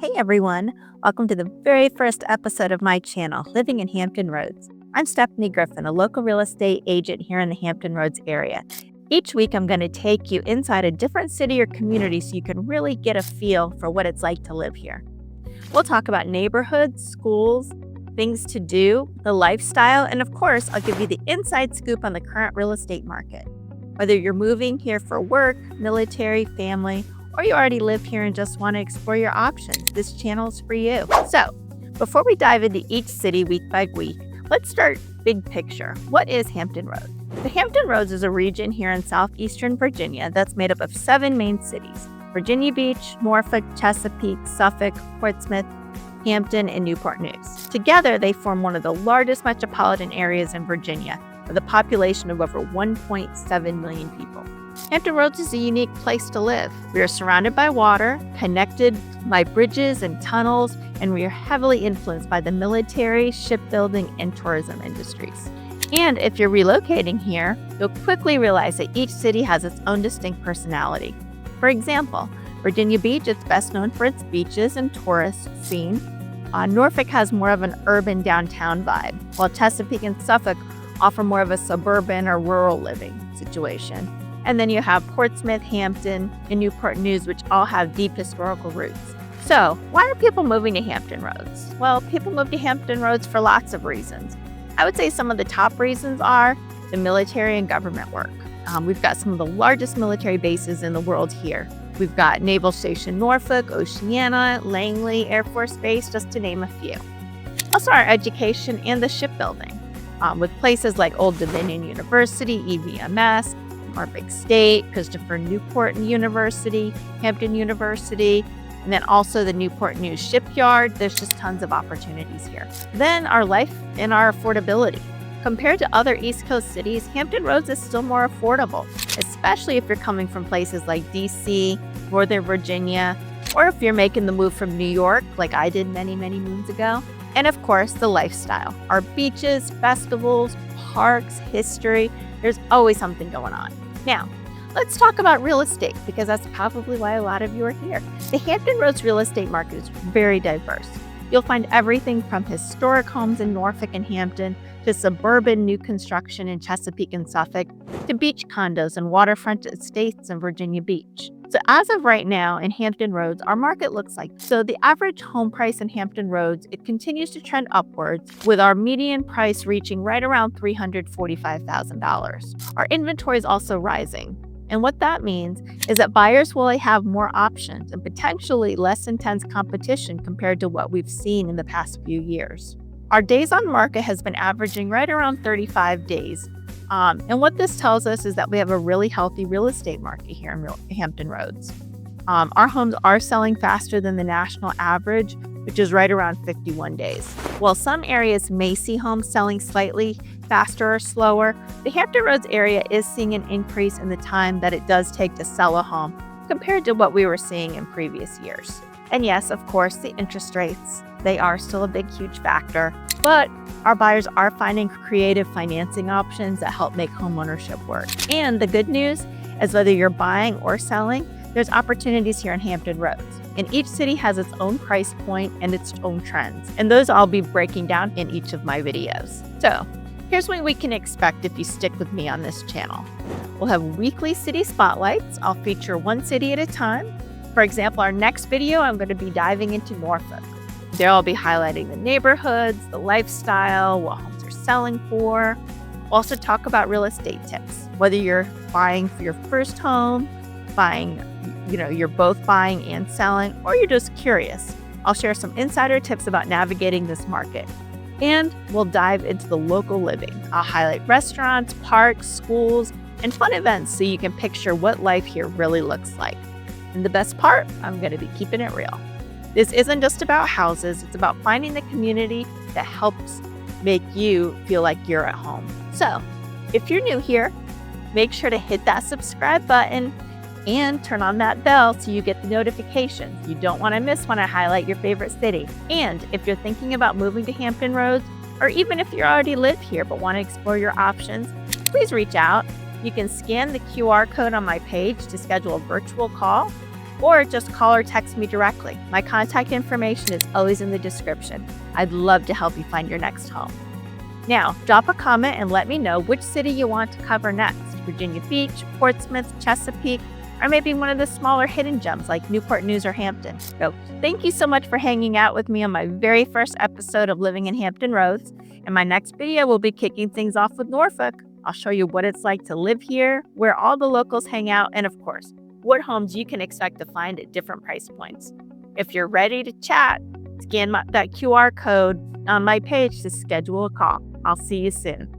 Hey everyone, welcome to the very first episode of my channel, Living in Hampton Roads. I'm Stephanie Griffin, a local real estate agent here in the Hampton Roads area. Each week I'm going to take you inside a different city or community so you can really get a feel for what it's like to live here. We'll talk about neighborhoods, schools, things to do, the lifestyle, and of course I'll give you the inside scoop on the current real estate market. Whether you're moving here for work, military, family, or you already live here and just want to explore your options, this channel is for you. So, before we dive into each city week by week, let's start big picture. What is Hampton Roads? The Hampton Roads is a region here in southeastern Virginia that's made up of 7 main cities: Virginia Beach, Norfolk, Chesapeake, Suffolk, Portsmouth, Hampton, and Newport News. Together, they form one of the largest metropolitan areas in Virginia, with a population of over 1.7 million people. Hampton Roads is a unique place to live. We are surrounded by water, connected by bridges and tunnels, and we are heavily influenced by the military, shipbuilding, and tourism industries. And if you're relocating here, you'll quickly realize that each city has its own distinct personality. For example, Virginia Beach is best known for its beaches and tourist scene. Norfolk has more of an urban downtown vibe, while Chesapeake and Suffolk offer more of a suburban or rural living situation. And then you have Portsmouth, Hampton, and Newport News, which all have deep historical roots. So, why are people moving to Hampton Roads? Well, people move to Hampton Roads for lots of reasons. I would say some of the top reasons are the military and government work. We've got some of the largest military bases in the world here. We've got Naval Station Norfolk, Oceana, Langley Air Force Base, just to name a few. Also, our education and the shipbuilding, with places like Old Dominion University, EVMS, Norfolk State, Christopher Newport University, Hampton University, and then also the Newport News Shipyard. There's just tons of opportunities here. Then our life and our affordability. Compared to other East Coast cities, Hampton Roads is still more affordable, especially if you're coming from places like DC, Northern Virginia, or if you're making the move from New York, like I did many moons ago. And of course, the lifestyle. Our beaches, festivals, parks, history, there's always something going on. Now, let's talk about real estate, because that's probably why a lot of you are here. The Hampton Roads real estate market is very diverse. You'll find everything from historic homes in Norfolk and Hampton to suburban new construction in Chesapeake and Suffolk to beach condos and waterfront estates in Virginia Beach. So as of right now in Hampton Roads, our market looks like, so the average home price in Hampton Roads, it continues to trend upwards, with our median price reaching right around $345,000. Our inventory is also rising. And what that means is that buyers will have more options and potentially less intense competition compared to what we've seen in the past few years. Our days on market has been averaging right around 35 days. And what this tells us is that we have a really healthy real estate market here in Hampton Roads. Our homes are selling faster than the national average, which is right around 51 days. While some areas may see homes selling slightly faster or slower, the Hampton Roads area is seeing an increase in the time that it does take to sell a home compared to what we were seeing in previous years. And yes, of course, the interest rates, they are still a big, huge factor, but our buyers are finding creative financing options that help make homeownership work. And the good news is whether you're buying or selling, there's opportunities here in Hampton Roads. And each city has its own price point and its own trends. And those I'll be breaking down in each of my videos. So here's what we can expect if you stick with me on this channel. We'll have weekly city spotlights. I'll feature one city at a time. For example, our next video, I'm going to be diving into Norfolk. There I'll be highlighting the neighborhoods, the lifestyle, what homes are selling for. We'll also talk about real estate tips, whether you're buying for your first home, you're both buying and selling, or you're just curious. I'll share some insider tips about navigating this market. And we'll dive into the local living. I'll highlight restaurants, parks, schools, and fun events so you can picture what life here really looks like. And the best part, I'm going to be keeping it real. This isn't just about houses, it's about finding the community that helps make you feel like you're at home. So, if you're new here, make sure to hit that subscribe button and turn on that bell so you get the notifications. You don't want to miss when I highlight your favorite city. And if you're thinking about moving to Hampton Roads, or even if you already live here but want to explore your options, please reach out. You can scan the QR code on my page to schedule a virtual call. or just call or text me directly. My contact information is always in the description. I'd love to help you find your next home. Now, drop a comment and let me know which city you want to cover next: Virginia Beach, Portsmouth, Chesapeake, or maybe one of the smaller hidden gems like Newport News or Hampton. So thank you so much for hanging out with me on my very first episode of Living in Hampton Roads. In my next video, we'll be kicking things off with Norfolk. I'll show you what it's like to live here, where all the locals hang out, and of course, what homes you can expect to find at different price points. If you're ready to chat, scan that QR code on my page to schedule a call. I'll see you soon.